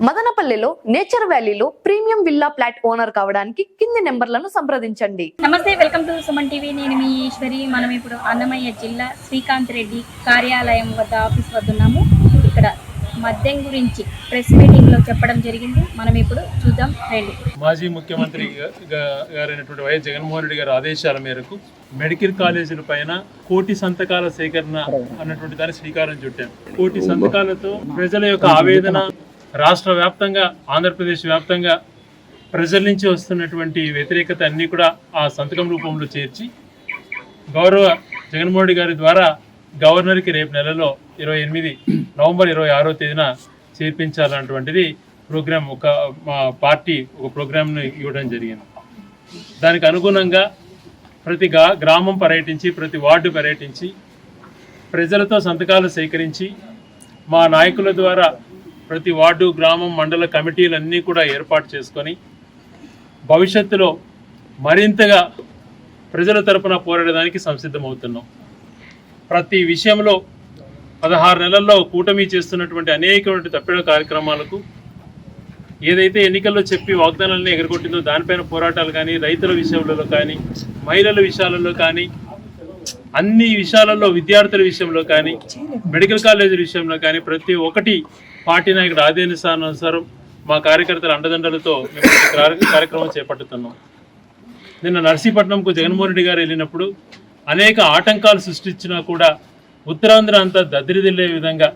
మదనపల్లిలో నేచర్ వ్యాలీలో premium villa flat owner కావడానికి కింది నెంబర్లను సంప్రదించండి. నమస్తే, వెల్కమ్ టు సుమన్ టీవీ. నేను మీ ఈశ్వరి. మనం ఇప్పుడు అన్నమయ్య జిల్లా శ్రీకాంత్ రెడ్డి కార్యాలయం వద్ద ఆఫీస్ వద్ద ఉన్నాము. ఇక్కడ మద్యం గురించి ప్రెస్ మీటింగ్ లో చెప్పడం జరిగింది. మనం ఇప్పుడు చూద్దాం రండి. మాజీ ముఖ్యమంత్రి గారైనటువంటి వైఎస్ జగన్మోహన్ రెడ్డి గారి ఆదేశాల మేరకు మెడికల్ కాలేజీల పైన 1,000,000 సంతకాల సేకరణ అన్నటువంటి దాన్ని శ్రీకారం చుట్టాం. 1,000,000 సంతకాలతో ప్రజల యొక్క ఆవేదన, రాష్ట్ర వ్యాప్తంగా, ఆంధ్రప్రదేశ్ వ్యాప్తంగా ప్రజల నుంచి వస్తున్నటువంటి వ్యతిరేకత అన్నీ కూడా ఆ సంతకం రూపంలో చేర్చి గౌరవ జగన్మోహన్ రెడ్డి గారి ద్వారా గవర్నర్కి రేపు నెలలో నవంబర్ 26వ తేదీన చేర్పించాలన్నటువంటిది ప్రోగ్రామ్. మా పార్టీ ఒక ప్రోగ్రామ్ను ఇవ్వడం జరిగింది. దానికి అనుగుణంగా ప్రతి గ్రామం పర్యటించి, ప్రతి వార్డు పర్యటించి, ప్రజలతో సంతకాలు సేకరించి, మా నాయకుల ద్వారా ప్రతి వార్డు, గ్రామం, మండల కమిటీలన్నీ కూడా ఏర్పాటు చేసుకొని భవిష్యత్తులో మరింతగా ప్రజల తరపున పోరాడడానికి సంసిద్ధమవుతున్నాం. ప్రతి విషయంలో 16 నెలల్లో కూటమి చేస్తున్నటువంటి అనేకమైన తప్పిద కార్యక్రమాలకు ఏదైతే ఎన్నికల్లో చెప్పి వాగ్దానాలను ఎగరగొట్టిందో దానిపైన పోరాటాలు కానీ, రైతుల విషయంలో కానీ, మహిళల విషయాలలో కానీ, అన్ని విషయాలలో, విద్యార్థుల విషయంలో కానీ, మెడికల్ కాలేజీల విషయంలో కానీ ప్రతి ఒక్కటి పార్టీ నాయకుడు ఆదేశానుసారం మా కార్యకర్తల అండదండలతో మేము కార్యక్రమం చేపట్టుతున్నాం. నిన్న నర్సీపట్నంకు జగన్మోహన్ రెడ్డి గారు వెళ్ళినప్పుడు అనేక ఆటంకాలు సృష్టించినా కూడా ఉత్తరాంధ్ర అంతా దద్దరిదిల్లే విధంగా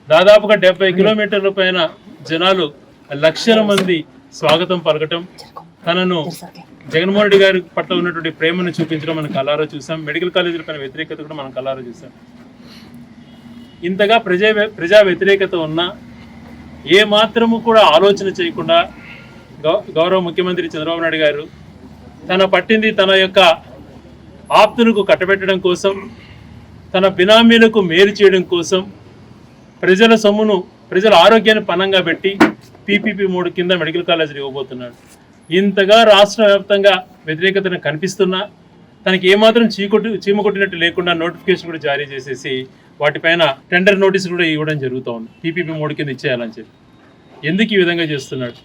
దాదాపుగా 70 కిలోమీటర్ల పైన జనాలు, లక్షల మంది స్వాగతం పలకటం, తనను జగన్మోహన్ రెడ్డి గారి పట్ల ఉన్నటువంటి ప్రేమను చూపించడం మనం కళ్ళారా చూసాం. మెడికల్ కాలేజీల పైన వ్యతిరేకత కూడా మనం కళ్ళారా చూసాం. ఇంతగా ప్రజా వ్యతిరేకత ఉన్నా ఏ మాత్రము కూడా ఆలోచన చేయకుండా గౌరవ ముఖ్యమంత్రి చంద్రబాబు నాయుడు గారు తన పట్టింది తన యొక్క ఆప్తులకు కట్టబెట్టడం కోసం, తన బినామీలకు మేలు చేయడం కోసం ప్రజల సొమ్మును, ప్రజల ఆరోగ్యాన్ని పణంగా పెట్టి PPP 3 కింద మెడికల్ కాలేజీలు ఇవ్వబోతున్నాడు. ఇంతగా రాష్ట్ర వ్యాప్తంగా వ్యతిరేకతను కనిపిస్తున్నా తనకి ఏమాత్రం చీమ కొట్టినట్టు లేకుండా నోటిఫికేషన్ కూడా జారీ చేసేసి వాటిపైన టెండర్ నోటీస్ కూడా ఇవ్వడం జరుగుతూ ఉంది. PPP 3 కింద ఇచ్చేయాలని చెప్పి ఎందుకు ఈ విధంగా చేస్తున్నాడు?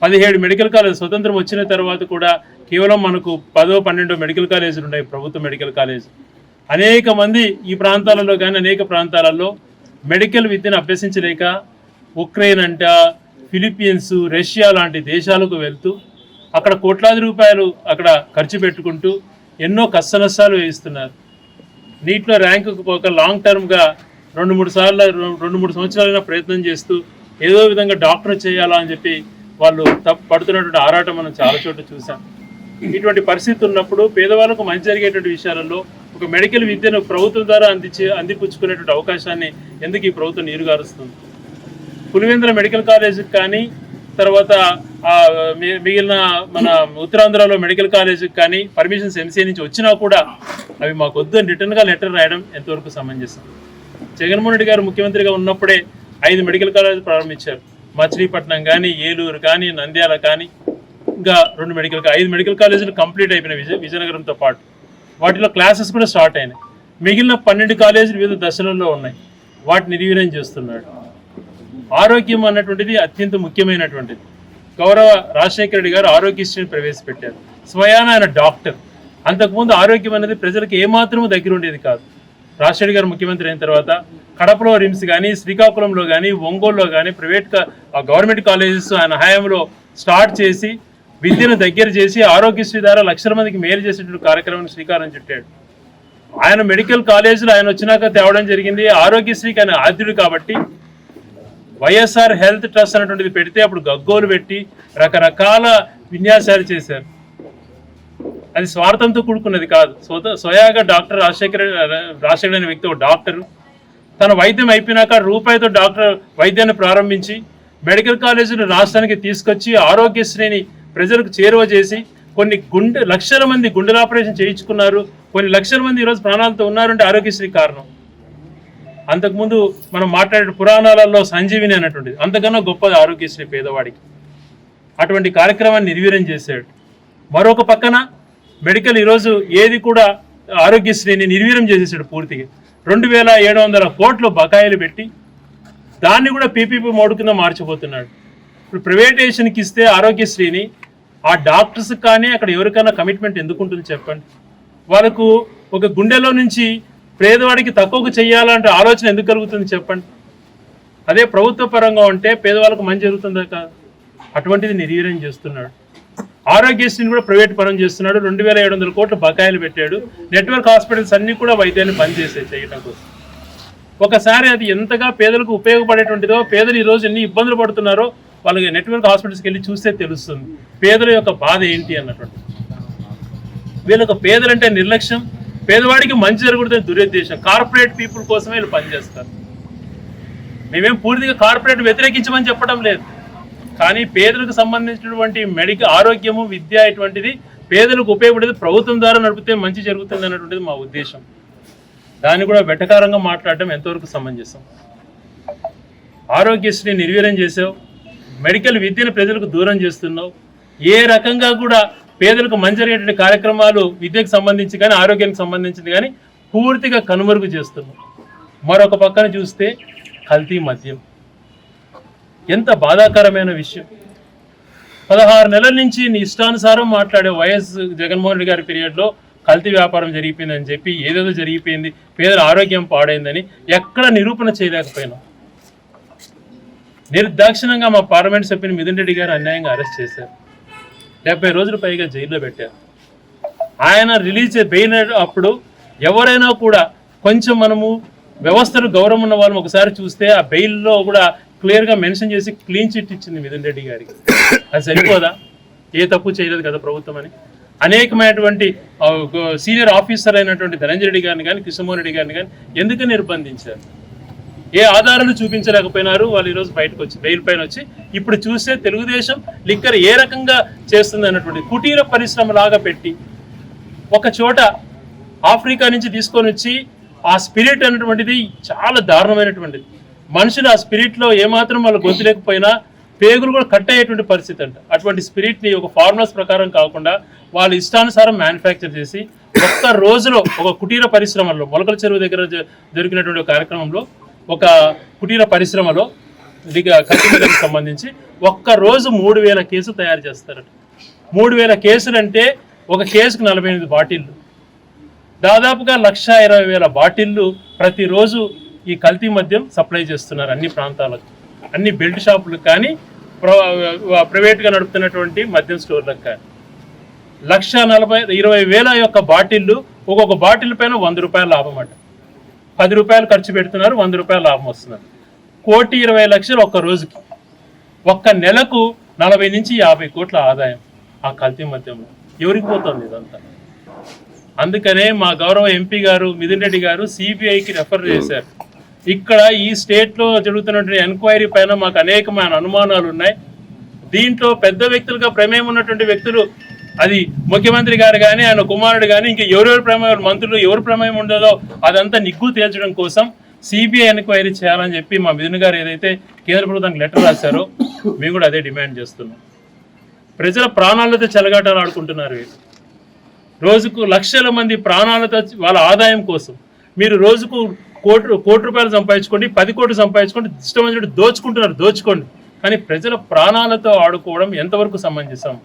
17 మెడికల్ కాలేజ్ స్వతంత్రం వచ్చిన తర్వాత కూడా కేవలం మనకు 10, 12 మెడికల్ కాలేజీలు ఉన్నాయి, ప్రభుత్వ మెడికల్ కాలేజ్. అనేక మంది ఈ ప్రాంతాలలో కానీ అనేక ప్రాంతాలలో మెడికల్ విద్యను అభ్యసించలేక ఉక్రెయిన్ అంట, ఫిలిప్పీన్స్, రష్యా లాంటి దేశాలకు వెళ్తూ అక్కడ కోట్లాది రూపాయలు అక్కడ ఖర్చు పెట్టుకుంటూ ఎన్నో కష్టనష్టాలు వేయిస్తున్నారు. నీట్లో ర్యాంకుకు పోక లాంగ్ టర్మ్గా 2-3 సంవత్సరాలైనా ప్రయత్నం చేస్తూ ఏదో విధంగా డాక్టర్ చేయాలా అని చెప్పి వాళ్ళు పడుతున్నటువంటి ఆరాటం మనం చాలా చోట్ల చూసాం. ఇటువంటి పరిస్థితి ఉన్నప్పుడు పేదవాళ్ళకు మంచి జరిగేటువంటి విషయాలలో ఒక మెడికల్ విద్యను ప్రభుత్వం ద్వారా అందిపుచ్చుకునేటువంటి అవకాశాన్ని ఎందుకు ఈ ప్రభుత్వం నీరుగారుస్తుంది? పులివెందుల మెడికల్ కాలేజీకి కానీ, తర్వాత మిగిలిన మన ఉత్తరాంధ్రలో మెడికల్ కాలేజీకి కానీ పర్మిషన్స్ MCA నుంచి వచ్చినా కూడా అవి మాకు వద్దు అని రిటర్న్గా లెటర్ రాయడం ఎంతవరకు సమంజసం? జగన్మోహన్ రెడ్డి గారు ముఖ్యమంత్రిగా ఉన్నప్పుడే 5 మెడికల్ కాలేజీలు ప్రారంభించారు. మచిలీపట్నం కానీ, ఏలూరు కానీ, నంద్యాల కానీ, ఇంకా 5 మెడికల్ కాలేజీలు కంప్లీట్ అయిపోయినాయి విజయనగరంతో పాటు. వాటిలో క్లాసెస్ కూడా స్టార్ట్ అయినాయి. మిగిలిన 12 కాలేజీలు వివిధ దశలలో ఉన్నాయి. వాటిని నిర్వీర్యం చేస్తున్నాడు. ఆరోగ్యం అన్నటువంటిది అత్యంత ముఖ్యమైనటువంటిది. గౌరవ రాజశేఖర రెడ్డి గారు ఆరోగ్యశ్రీని ప్రవేశపెట్టారు. స్వయాన ఆయన డాక్టర్. అంతకుముందు ఆరోగ్యం అనేది ప్రజలకు ఏమాత్రమూ దగ్గర ఉండేది కాదు. రాజశేఖర గారు ముఖ్యమంత్రి అయిన తర్వాత కడపలో రిమ్స్ కానీ, శ్రీకాకుళంలో కానీ, ఒంగోలులో కానీ గవర్నమెంట్ కాలేజెస్ ఆయన హయాంలో స్టార్ట్ చేసి విద్యను దగ్గర చేసి ఆరోగ్యశ్రీ ద్వారా లక్షల మందికి మేలు చేసేటువంటి కార్యక్రమాన్ని శ్రీకారం చుట్టాడు. ఆయన మెడికల్ కాలేజీలు ఆయన వచ్చినాక తేవడం జరిగింది. ఆరోగ్యశ్రీకి ఆయన ఆద్యుడు కాబట్టి వైఎస్ఆర్ హెల్త్ ట్రస్ట్ అనేటువంటిది పెడితే అప్పుడు గగ్గోలు పెట్టి రకరకాల విన్యాసాలు చేశారు. అది స్వార్థంతో కూడుకున్నది కాదు. స్వయాగా డాక్టర్ రాజశేఖర్ అనే వ్యక్తి ఒక డాక్టరు. తన వైద్యం అయిపోయినాక రూపాయితో వైద్యాన్ని ప్రారంభించి మెడికల్ కాలేజీలు రాష్ట్రానికి తీసుకొచ్చి ఆరోగ్యశ్రీని ప్రజలకు చేరువ చేసి కొన్ని లక్షల మంది గుండెల ఆపరేషన్ చేయించుకున్నారు. కొన్ని లక్షల మంది ఈరోజు ప్రాణాలతో ఉన్నారంటే ఆరోగ్యశ్రీ కారణం. అంతకుముందు మనం మాట్లాడే పురాణాలలో సంజీవిని అన్నటువంటిది అంతకన్నా గొప్పది ఆరోగ్యశ్రీ పేదవాడికి. అటువంటి కార్యక్రమాన్ని నిర్వీర్యం చేశాడు. మరొక పక్కన మెడికల్ ఈరోజు ఏది కూడా ఆరోగ్యశ్రీని నిర్వీర్యం చేసేసాడు పూర్తిగా. 2,700 కోట్లు బకాయిలు పెట్టి దాన్ని కూడా పీపీపీ మోడ్ కింద మార్చిపోతున్నాడు. ఇప్పుడు ప్రైవేటైజేషన్కి ఇస్తే ఆరోగ్యశ్రీని ఆ డాక్టర్స్ కానీ అక్కడ ఎవరికైనా కమిట్మెంట్ ఎందుకు ఉంటుంది చెప్పండి? వాళ్ళకు ఒక గుండెలో నుంచి పేదవాడికి తక్కువకు చేయాలంటే ఆలోచన ఎందుకు కలుగుతుంది చెప్పండి? అదే ప్రభుత్వ పరంగా ఉంటే పేదవాళ్ళకు మంచి జరుగుతుందా కాదు? అటువంటిది నిర్వీర్యం చేస్తున్నాడు. ఆరోగ్యశ్రీని కూడా ప్రైవేట్ పరం చేస్తున్నాడు. 2700 కోట్ల బకాయిలు పెట్టాడు. నెట్వర్క్ హాస్పిటల్స్ అన్ని కూడా వైద్యాన్ని బంద్ చేయటం కోసం. ఒకసారి అది ఎంతగా పేదలకు ఉపయోగపడేటువంటిదో, పేదలు ఈరోజు ఎన్ని ఇబ్బందులు పడుతున్నారో వాళ్ళకి నెట్వర్క్ హాస్పిటల్స్కి వెళ్ళి చూస్తే తెలుస్తుంది పేదల యొక్క బాధ ఏంటి అన్నటువంటి. వీళ్ళకు పేదలంటే నిర్లక్ష్యం, పేదవాడికి మంచి జరుగుతుందని దురుద్దేశం. కార్పొరేట్ పీపుల్ కోసమే వీళ్ళు పనిచేస్తారు. మేమేం పూర్తిగా కార్పొరేట్ వ్యతిరేకించమని చెప్పడం లేదు, కానీ పేదలకు సంబంధించినటువంటి ఆరోగ్యము, విద్య ఇటువంటిది పేదలకు ఉపయోగపడేది ప్రభుత్వం ద్వారా నడిపితే మంచి జరుగుతుంది అన్నటువంటిది మా ఉద్దేశం. దాన్ని కూడా వెటకారంగా మాట్లాడటం ఎంతవరకు సమంజసం? ఆరోగ్యశ్రీ నిర్వీర్యం చేసావు, మెడికల్ విద్యను ప్రజలకు దూరం చేస్తున్నావు. ఏ రకంగా కూడా పేదలకు మంచి జరిగేటువంటి కార్యక్రమాలు విద్యకు సంబంధించి కానీ ఆరోగ్యానికి సంబంధించింది కానీ పూర్తిగా కనుమరుగు చేస్తున్నావు. మరొక పక్కన చూస్తే కల్తీ మద్యం ఎంత బాధాకరమైన విషయం. 16 నెలల నుంచి నీ ఇష్టానుసారం మాట్లాడే వైఎస్ జగన్మోహన్ రెడ్డి గారి పీరియడ్లో కల్తీ వ్యాపారం జరిగిపోయిందని చెప్పి ఏదేదో జరిగిపోయింది, పేదల ఆరోగ్యం పాడైందని ఎక్కడ నిరూపణ చేయలేకపోయినా. నిర్దాక్షిణంగా మా పార్లమెంట్ సభ్యుని మిథున్ రెడ్డి గారు అన్యాయంగా అరెస్ట్ చేశారు. 70 రోజుల పైగా జైల్లో పెట్టారు. ఆయన రిలీజ్ బెయిల్ అప్పుడు ఎవరైనా కూడా కొంచెం మనము వ్యవస్థలు గౌరవం ఉన్న వాళ్ళని ఒకసారి చూస్తే ఆ బెయిల్లో కూడా క్లియర్గా మెన్షన్ చేసి క్లీన్ చిట్ ఇచ్చింది మిథున్ రెడ్డి గారికి. అది సరిపోదా? ఏ తప్పు చేయలేదు కదా ప్రభుత్వం అని. అనేకమైనటువంటి సీనియర్ ఆఫీసర్ అయినటువంటి ధనంజయ రెడ్డి గారిని కానీ కృష్ణమోహన్ రెడ్డి గారిని కానీ ఎందుకు నిర్బంధించారు? ఏ ఆధారాలు చూపించలేకపోయినారు? వాళ్ళు ఈరోజు బయటకు వచ్చి బెయిల్ పైన వచ్చి ఇప్పుడు చూస్తే తెలుగుదేశం లిక్కర్ ఏ రకంగా చేస్తుంది అన్నటువంటి కుటీర పరిశ్రమ లాగా పెట్టి ఒక చోట ఆఫ్రికా నుంచి తీసుకొని వచ్చి ఆ స్పిరిట్ అన్నటువంటిది చాలా దారుణమైనటువంటిది. మనుషులు ఆ స్పిరిట్లో ఏమాత్రం వాళ్ళు గొంతులేకపోయినా పేగులు కూడా కట్ అయ్యేటువంటి పరిస్థితి అంట. అటువంటి స్పిరిట్ని ఒక ఫార్ములాస్ ప్రకారం కాకుండా వాళ్ళు ఇష్టానుసారం మ్యానుఫ్యాక్చర్ చేసి ఒక్క రోజులో ఒక కుటీర పరిశ్రమలో మొలకల చెరువు దగ్గర జరిగినటువంటి కార్యక్రమంలో ఒక కుటీర పరిశ్రమలో కల్తీకి సంబంధించి ఒక్క రోజు 3000 కేసులు తయారు చేస్తారట. 3000 కేసులు అంటే ఒక కేసుకు 48 బాటిళ్ళు, దాదాపుగా 1,20,000 బాటిళ్ళు ప్రతిరోజు ఈ కల్తీ మద్యం సప్లై చేస్తున్నారు అన్ని ప్రాంతాలకు, అన్ని బెల్ట్ షాపులకు కానీ ప్రైవేట్గా నడుపుతున్నటువంటి మద్యం స్టోర్లకు కానీ. 1,20,000 యొక్క బాటిళ్ళు, ఒక్కొక్క బాటిల్ పైన 100 రూపాయల లాభం అంట. 10 రూపాయలు ఖర్చు పెడుతున్నారు, 100 రూపాయల లాభం వస్తున్నారు. 1,20,00,000 ఒక్క రోజుకి. ఒక్క నెలకు 40 నుంచి 50 కోట్ల ఆదాయం ఆ కల్తీ మద్యంలో. ఎవరికి పోతుంది ఇదంతా? అందుకనే మా గౌరవ ఎంపీ గారు మిథున్ రెడ్డి గారు సిబిఐకి రెఫర్ చేశారు. ఇక్కడ ఈ స్టేట్లో జరుగుతున్నటువంటి ఎంక్వైరీ పైన మాకు అనేకమైన అనుమానాలు ఉన్నాయి. దీంట్లో పెద్ద వ్యక్తులుగా ప్రమేయం ఉన్నటువంటి వ్యక్తులు, అది ముఖ్యమంత్రి గారు కానీ ఆయన కుమారుడు కానీ ఇంకా ఎవరెవరి ప్రమేయం, మంత్రులు ఎవరి ప్రమేయం ఉండదో అదంతా నిగ్గు తేల్చడం కోసం సిబిఐ ఎంక్వైరీ చేయాలని చెప్పి మా మిథున్ గారు ఏదైతే కేంద్ర ప్రభుత్వానికి లెటర్ రాశారో మేము కూడా అదే డిమాండ్ చేస్తున్నాం. ప్రజల ప్రాణాలతో చెలగాటాలు ఆడుకుంటున్నారు వీళ్ళు. రోజుకు లక్షల మంది ప్రాణాలతో వాళ్ళ ఆదాయం కోసం మీరు రోజుకు కోటి రూపాయలు సంపాదించుకోండి, 10 కోట్లు సంపాదించుకోండి, ఇష్టం వచ్చినట్టు దోచుకుంటున్నారు, దోచుకోండి. కానీ ప్రజల ప్రాణాలతో ఆడుకోవడం ఎంతవరకు సమంజసం?